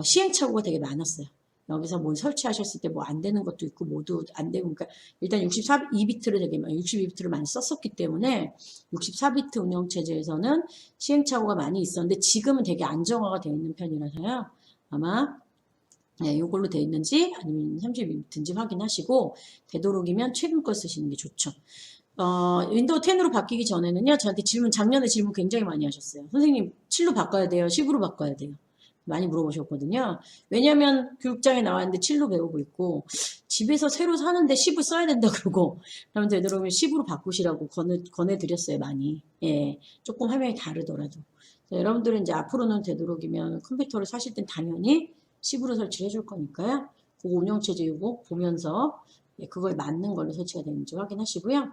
시행착오가 되게 많았어요. 여기서 뭘 설치하셨을 때 뭐 안 되는 것도 있고 모두 안 되고 그러니까 일단 62비트를 되게 62비트를 많이 썼었기 때문에 64비트 운영 체제에서는 시행착오가 많이 있었는데 지금은 되게 안정화가 되어 있는 편이라서요. 아마 네, 이걸로 되어 있는지 아니면 32비트인지 확인하시고 되도록이면 최근 거 쓰시는 게 좋죠. 윈도우 10으로 바뀌기 전에는요. 저한테 작년에 질문 굉장히 많이 하셨어요. 선생님 7로 바꿔야 돼요? 10으로 바꿔야 돼요? 많이 물어보셨거든요. 왜냐하면 교육장에 나왔는데 7로 배우고 있고 집에서 새로 사는데 10을 써야 된다 그러고 그러면 되도록이면 10으로 바꾸시라고 권해드렸어요. 많이. 예, 조금 화면이 다르더라도. 여러분들은 이제 앞으로는 되도록이면 컴퓨터를 사실 땐 당연히 10으로 설치를 해줄 거니까요. 그거 운영체제 이거 보면서 예, 그거에 맞는 걸로 설치가 되는지 확인하시고요.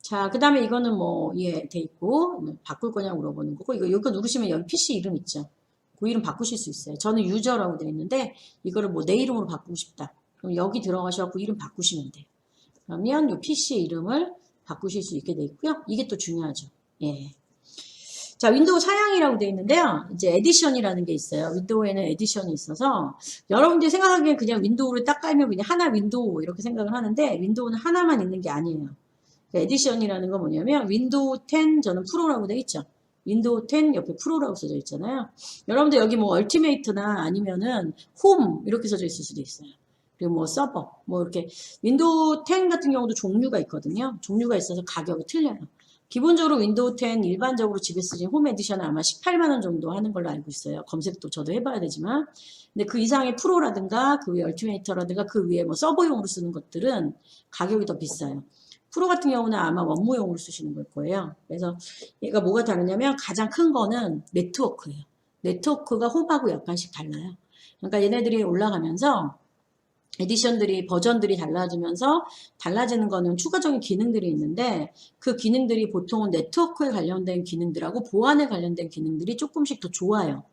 자, 그 다음에 이거는 뭐, 예, 돼 있고, 바꿀 거냐고 물어보는 거고, 이거 누르시면 여기 PC 이름 있죠. 그 이름 바꾸실 수 있어요. 저는 유저라고 되어 있는데 이거를 뭐 내 이름으로 바꾸고 싶다. 그럼 여기 들어가셔서 이름 바꾸시면 돼요. 그러면 이 PC의 이름을 바꾸실 수 있게 되어 있고요. 이게 또 중요하죠. 예. 자, 윈도우 사양이라고 되어 있는데요. 이제 에디션이라는 게 있어요. 윈도우에는 에디션이 있어서 여러분들이 생각하기엔 그냥 윈도우를 딱 깔면 그냥 하나 윈도우 이렇게 생각을 하는데 윈도우는 하나만 있는 게 아니에요. 에디션이라는 건 뭐냐면 윈도우 10 저는 프로라고 되어 있죠. 윈도우 10 옆에 프로라고 써져 있잖아요. 여러분들 여기 뭐 얼티메이트나 아니면은 홈 이렇게 써져 있을 수도 있어요. 그리고 뭐 서버 뭐 이렇게 윈도우 10 같은 경우도 종류가 있거든요. 종류가 있어서 가격이 틀려요. 기본적으로 윈도우 10 일반적으로 집에 쓰신 홈 에디션은 아마 18만 원 정도 하는 걸로 알고 있어요. 검색도 저도 해봐야 되지만 근데 그 이상의 프로라든가 그 위에 얼티메이터라든가 그 위에 뭐 서버용으로 쓰는 것들은 가격이 더 비싸요. 프로 같은 경우는 아마 원무용으로 쓰시는 걸 거예요. 그래서 얘가 뭐가 다르냐면 가장 큰 거는 네트워크예요. 네트워크가 홈하고 약간씩 달라요. 그러니까 얘네들이 올라가면서 에디션들이 버전들이 달라지면서 달라지는 거는 추가적인 기능들이 있는데 그 기능들이 보통은 네트워크에 관련된 기능들하고 보안에 관련된 기능들이 조금씩 더 좋아요.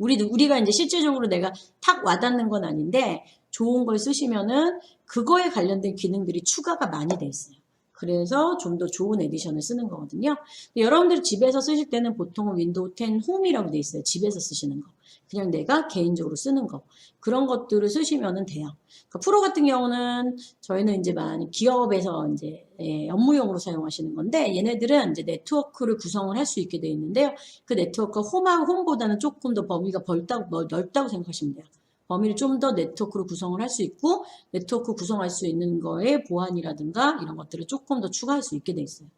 우리가 이제 실질적으로 내가 탁 와닿는 건 아닌데 좋은 걸 쓰시면은 그거에 관련된 기능들이 추가가 많이 돼 있어요. 그래서 좀 더 좋은 에디션을 쓰는 거거든요. 여러분들이 집에서 쓰실 때는 보통 윈도우 10 홈이라고 돼 있어요. 집에서 쓰시는 거. 그냥 내가 개인적으로 쓰는 거. 그런 것들을 쓰시면 돼요. 그러니까 프로 같은 경우는 저희는 이제 많이 기업에서 이제 업무용으로 사용하시는 건데 얘네들은 이제 네트워크를 구성을 할 수 있게 돼 있는데요. 그 네트워크가 홈보다는 조금 더 범위가 넓다고 생각하시면 돼요. 범위를 좀 더 네트워크로 구성을 할 수 있고 네트워크 구성할 수 있는 거에 보안이라든가 이런 것들을 조금 더 추가할 수 있게 돼 있어요.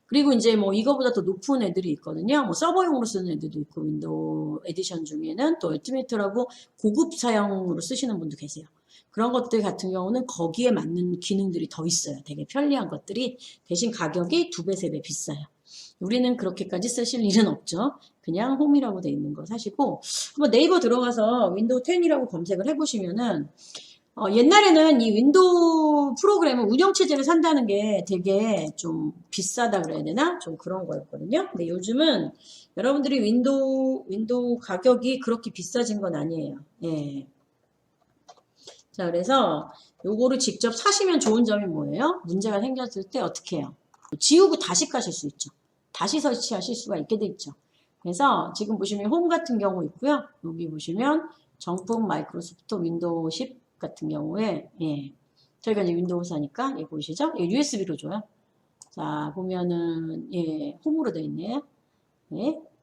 그리고 이제 뭐 이거보다 더 높은 애들이 있거든요. 뭐 서버용으로 쓰는 애들도 있고 윈도우 에디션 중에는 또 얼티메이트라고 고급 사양으로 쓰시는 분도 계세요. 그런 것들 같은 경우는 거기에 맞는 기능들이 더 있어요. 되게 편리한 것들이 대신 가격이 2배, 3배 비싸요. 우리는 그렇게까지 쓰실 일은 없죠. 그냥 홈이라고 돼 있는 거 사시고 한번 네이버 들어가서 윈도우 10이라고 검색을 해보시면은 옛날에는 이 윈도우 프로그램을 운영체제를 산다는 게 되게 좀 비싸다 그래야 되나? 좀 그런 거였거든요. 근데 요즘은 여러분들이 윈도우 가격이 그렇게 비싸진 건 아니에요. 예. 자, 그래서 요거를 직접 사시면 좋은 점이 뭐예요? 문제가 생겼을 때 어떻게 해요? 지우고 다시 까실 수 있죠. 다시 설치하실 수가 있게 돼 있죠. 그래서 지금 보시면 홈 같은 경우 있고요. 여기 보시면 정품 마이크로소프트 윈도우 10 같은 경우에 저희가 이제 윈도우사니까 보이시죠? USB로 줘요. 자 보면은 홈으로 되어 있네요.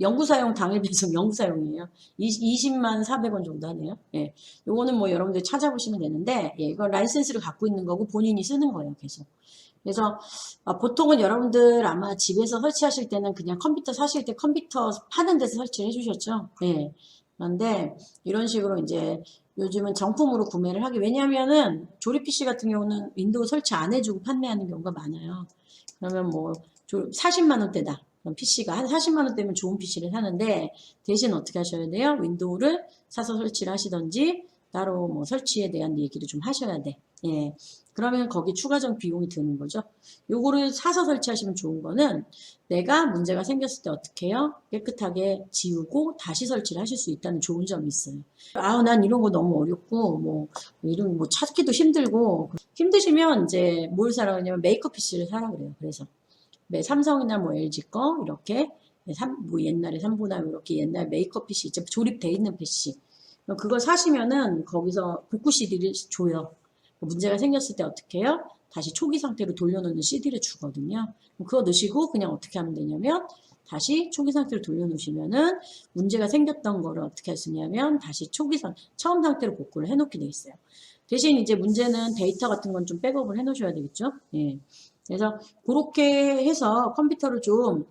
연구사용 당일 배송 연구사용이에요. 20만 400원 정도 하네요. 요거는 뭐 여러분들 찾아보시면 되는데 이거 라이센스를 갖고 있는 거고 본인이 쓰는 거예요. 계속. 그래서 보통은 여러분들 아마 집에서 설치하실 때는 그냥 컴퓨터 사실 때 컴퓨터 파는 데서 설치를 해주셨죠. 그런데 이런 식으로 이제 요즘은 정품으로 구매를 하기 왜냐면은 조립 PC 같은 경우는 윈도우 설치 안 해주고 판매하는 경우가 많아요. 그러면 뭐 40만 원대다. 그럼 PC가 한 40만 원대면 좋은 PC를 사는데 대신 어떻게 하셔야 돼요? 윈도우를 사서 설치를 하시던지 따로 뭐 설치에 대한 얘기를 좀 하셔야 돼. 그러면 거기 추가적 비용이 드는 거죠. 요거를 사서 설치하시면 좋은 거는 내가 문제가 생겼을 때 어떻게 해요? 깨끗하게 지우고 다시 설치를 하실 수 있다는 좋은 점이 있어요. 난 이런 거 너무 어렵고 뭐 이런 뭐 찾기도 힘들고 힘드시면 이제 뭘 사라 그러냐면 메이크업 PC를 사라 그래요. 그래서 삼성이나 뭐 LG 거 이렇게 뭐 옛날에 삼보나 이렇게 옛날 메이크업 PC 이제 조립돼 있는 PC 그걸 사시면은 거기서 복구 CD를 줘요. 문제가 생겼을 때 어떻게 해요? 다시 초기 상태로 돌려놓는 CD를 주거든요. 그거 넣으시고 그냥 어떻게 하면 되냐면 다시 초기 상태로 돌려놓으시면은 문제가 생겼던 거를 어떻게 할 수 있냐면 다시 처음 상태로 복구를 해놓게 돼 있어요. 대신 이제 문제는 데이터 같은 건 좀 백업을 해놓으셔야 되겠죠. 그래서 그렇게 해서 컴퓨터를 좀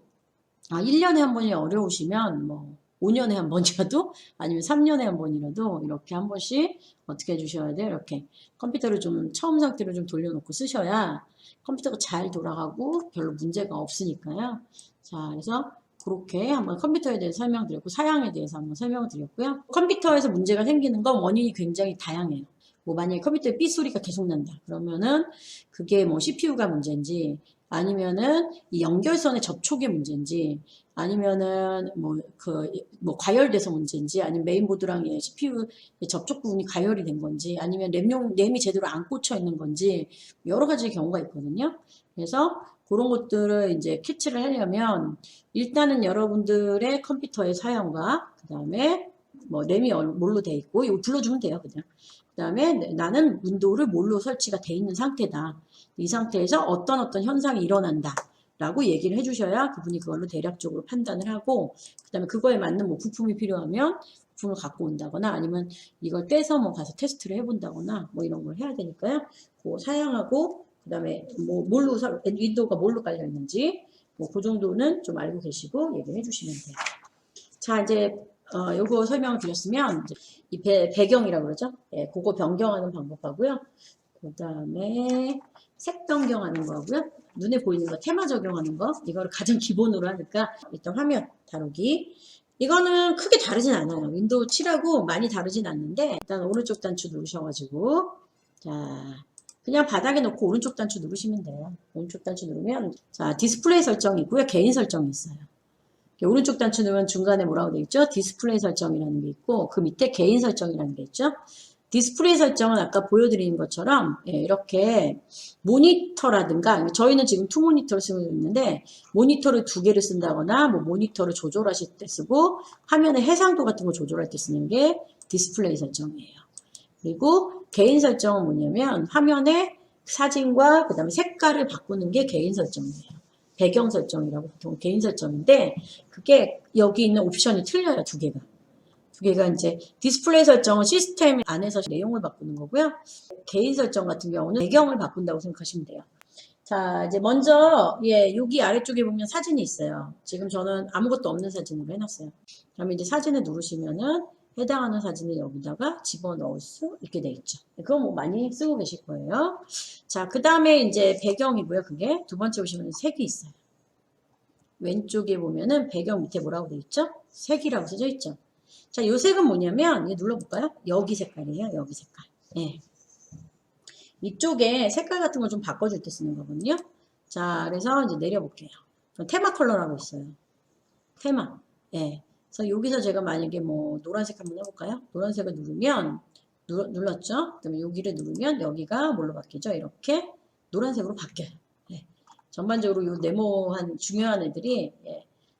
1년에 한 번이 어려우시면 뭐 5년에 한 번이라도 아니면 3년에 한 번이라도 이렇게 한 번씩 어떻게 해주셔야 돼요? 이렇게 컴퓨터를 좀 처음 상태로 좀 돌려놓고 쓰셔야 컴퓨터가 잘 돌아가고 별로 문제가 없으니까요. 자, 그래서 그렇게 한번 컴퓨터에 대해서 설명드렸고 사양에 대해서 한번 설명드렸고요. 컴퓨터에서 문제가 생기는 건 원인이 굉장히 다양해요. 뭐 만약에 컴퓨터에 삐소리가 계속 난다. 그러면은 그게 뭐 CPU가 문제인지 아니면은 이 연결선의 접촉의 문제인지 아니면은 뭐 과열돼서 문제인지 아니면 메인보드랑 CPU 접촉 부분이 가열이 된 건지 아니면 램이 제대로 안 꽂혀 있는 건지 여러 가지 경우가 있거든요. 그래서 그런 것들을 이제 캐치를 하려면 일단은 여러분들의 컴퓨터의 사용과 그 다음에 뭐 램이 뭘로 돼 있고 이거 불러주면 돼요. 그냥. 그 다음에 나는 윈도우를 뭘로 설치가 돼 있는 상태다. 이 상태에서 어떤 현상이 일어난다. 라고 얘기를 해주셔야 그분이 그걸로 대략적으로 판단을 하고 그 다음에 그거에 맞는 뭐 부품이 필요하면 부품을 갖고 온다거나 아니면 이걸 떼서 뭐 가서 테스트를 해본다거나 뭐 이런 걸 해야 되니까요. 그거 사양하고 그 다음에 뭐 윈도우가 뭘로 깔려 있는지 뭐 그 정도는 좀 알고 계시고 얘기를 해주시면 돼요. 자 이제 요거 설명을 드렸으면 이제 이 배경이라고 그러죠. 그거 변경하는 방법하고요. 그 다음에 색 변경하는 거고요. 눈에 보이는 거 테마 적용하는 거 이거를 가장 기본으로 하니까 일단 화면 다루기 이거는 크게 다르진 않아요. 윈도우 7하고 많이 다르진 않는데 일단 오른쪽 단추 누르셔가지고 자 그냥 바닥에 놓고 오른쪽 단추 누르시면 돼요. 오른쪽 단추 누르면 자 디스플레이 설정이 있고요. 개인 설정이 있어요. 오른쪽 단추 누르면 중간에 뭐라고 되어 있죠? 디스플레이 설정이라는 게 있고 그 밑에 개인 설정이라는 게 있죠. 디스플레이 설정은 아까 보여드린 것처럼 이렇게 모니터라든가 저희는 지금 투 모니터를 쓰고 있는데 모니터를 두 개를 쓴다거나 뭐 모니터를 조절하실 때 쓰고 화면의 해상도 같은 거 조절할 때 쓰는 게 디스플레이 설정이에요. 그리고 개인 설정은 뭐냐면 화면의 사진과 그 다음에 색깔을 바꾸는 게 개인 설정이에요. 배경 설정이라고 보통 개인 설정인데 그게 여기 있는 옵션이 틀려요. 두 개가. 두 개가 이제 디스플레이 설정은 시스템 안에서 내용을 바꾸는 거고요. 개인 설정 같은 경우는 배경을 바꾼다고 생각하시면 돼요. 자, 이제 먼저 여기 아래쪽에 보면 사진이 있어요. 지금 저는 아무것도 없는 사진으로 해놨어요. 그러면 이제 사진을 누르시면은 해당하는 사진을 여기다가 집어넣을 수 있게 돼 있죠. 그거 뭐 많이 쓰고 계실 거예요. 자, 그 다음에 이제 배경이고요. 그게 두 번째 보시면 색이 있어요. 왼쪽에 보면은 배경 밑에 뭐라고 돼 있죠? 색이라고 써져 있죠. 자, 요 색은 뭐냐면 이거 눌러볼까요? 여기 색깔이에요. 여기 색깔. 예. 이쪽에 색깔 같은 거 좀 바꿔줄 때 쓰는 거거든요. 자, 그래서 이제 내려볼게요. 테마 컬러라고 있어요. 테마. 예. 그래서 여기서 제가 만약에 뭐 노란색 한번 해볼까요? 노란색을 누르면 눌렀죠? 그다음에 여기를 누르면 여기가 뭘로 바뀌죠? 이렇게 노란색으로 바뀌어요. 예. 전반적으로 요 네모한 중요한 애들이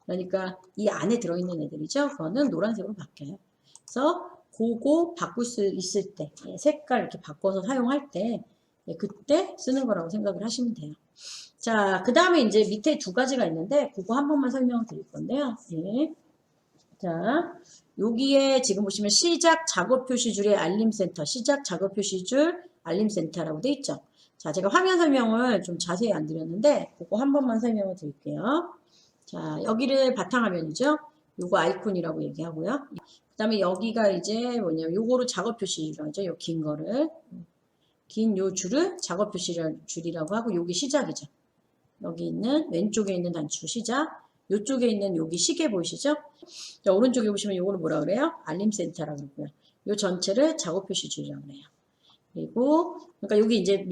그러니까 이 안에 들어있는 애들이죠. 그거는 노란색으로 바뀌어요. 그래서 그거 바꿀 수 있을 때 색깔 이렇게 바꿔서 사용할 때 그때 쓰는 거라고 생각을 하시면 돼요. 자, 그 다음에 이제 밑에 두 가지가 있는데 그거 한 번만 설명을 드릴 건데요. 예. 자, 여기에 지금 보시면 시작 작업 표시줄의 알림센터, 시작 작업 표시줄 알림센터라고 돼 있죠. 자, 제가 화면 설명을 좀 자세히 안 드렸는데 그거 한 번만 설명을 드릴게요. 자, 여기를 바탕화면이죠. 요거 아이콘이라고 얘기하고요. 그 다음에 여기가 이제 뭐냐면 요거를 작업 표시라고 하죠. 요 긴 거를. 긴 요 줄을 작업 표시줄이라고 하고 요게 시작이죠. 여기 있는 왼쪽에 있는 단추 시작. 요쪽에 있는 여기 시계 보이시죠? 자, 오른쪽에 보시면 요거를 뭐라 그래요? 알림센터라고 그러고요. 요 전체를 작업 표시줄이라고 해요. 그리고 그러니까 여기 이제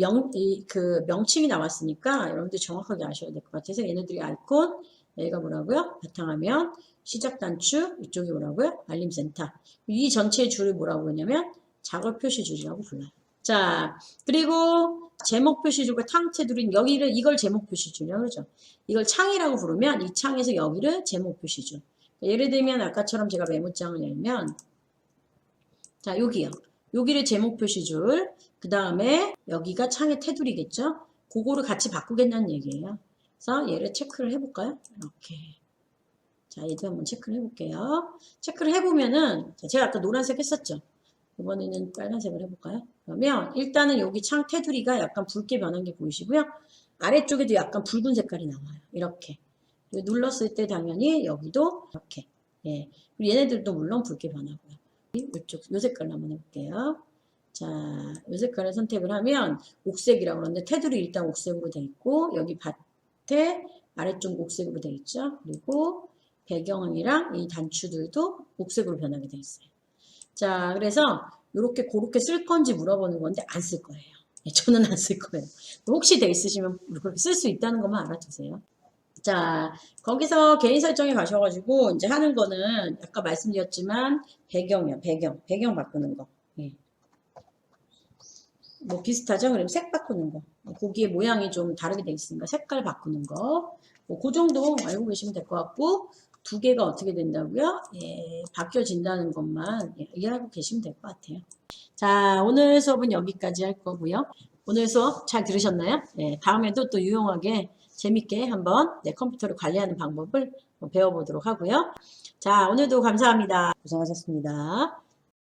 명칭이 나왔으니까 여러분들 정확하게 아셔야 될 것 같아서 얘네들이 아이콘, 얘가 뭐라고요? 바탕화면, 시작 단추, 이쪽이 뭐라고요? 알림센터. 이 전체의 줄을 뭐라고 그러냐면 작업 표시줄이라고 불러요. 자, 그리고 제목 표시줄과 탕 테두리는 여기를 이걸 제목 표시줄이라고 그러죠. 이걸 창이라고 부르면 이 창에서 여기를 제목 표시줄. 예를 들면 아까처럼 제가 메모장을 열면 자, 여기요. 여기를 제목 표시줄. 그 다음에 여기가 창의 테두리겠죠. 그거를 같이 바꾸겠다는 얘기예요. 그래서 얘를 체크를 해볼까요? 이렇게. 자, 얘도 한번 체크를 해볼게요. 체크를 해보면은 제가 아까 노란색 했었죠. 이번에는 빨간색을 해볼까요? 그러면 일단은 여기 창 테두리가 약간 붉게 변한 게 보이시고요. 아래쪽에도 약간 붉은 색깔이 나와요. 이렇게. 눌렀을 때 당연히 여기도 이렇게. 예. 그리고 얘네들도 물론 붉게 변하고요. 이쪽, 요 색깔로 한번 해볼게요. 자, 요 색깔을 선택을 하면 옥색이라고 그러는데 테두리 일단 옥색으로 돼 있고 여기 밭에 아래쪽 옥색으로 돼 있죠. 그리고 배경이랑 이 단추들도 옥색으로 변하게 돼 있어요. 자, 그래서 이렇게 그렇게 쓸 건지 물어보는 건데 안 쓸 거예요. 저는 안 쓸 거예요. 혹시 돼 있으시면 그렇게 쓸 수 있다는 것만 알아두세요. 자, 거기서 개인 설정에 가셔가지고 이제 하는 거는 아까 말씀드렸지만 배경이요. 배경 바꾸는 거. 예. 뭐 비슷하죠? 그럼 색 바꾸는 거. 고기의 모양이 좀 다르게 돼 있으니까 색깔 바꾸는 거. 뭐 그 정도 알고 계시면 될 것 같고 두 개가 어떻게 된다고요? 예, 바뀌어진다는 것만 이해하고 계시면 될 것 같아요. 자, 오늘 수업은 여기까지 할 거고요. 오늘 수업 잘 들으셨나요? 예, 다음에도 또 유용하게 재밌게 한번 내 컴퓨터를 관리하는 방법을 배워보도록 하고요. 자, 오늘도 감사합니다. 고생하셨습니다.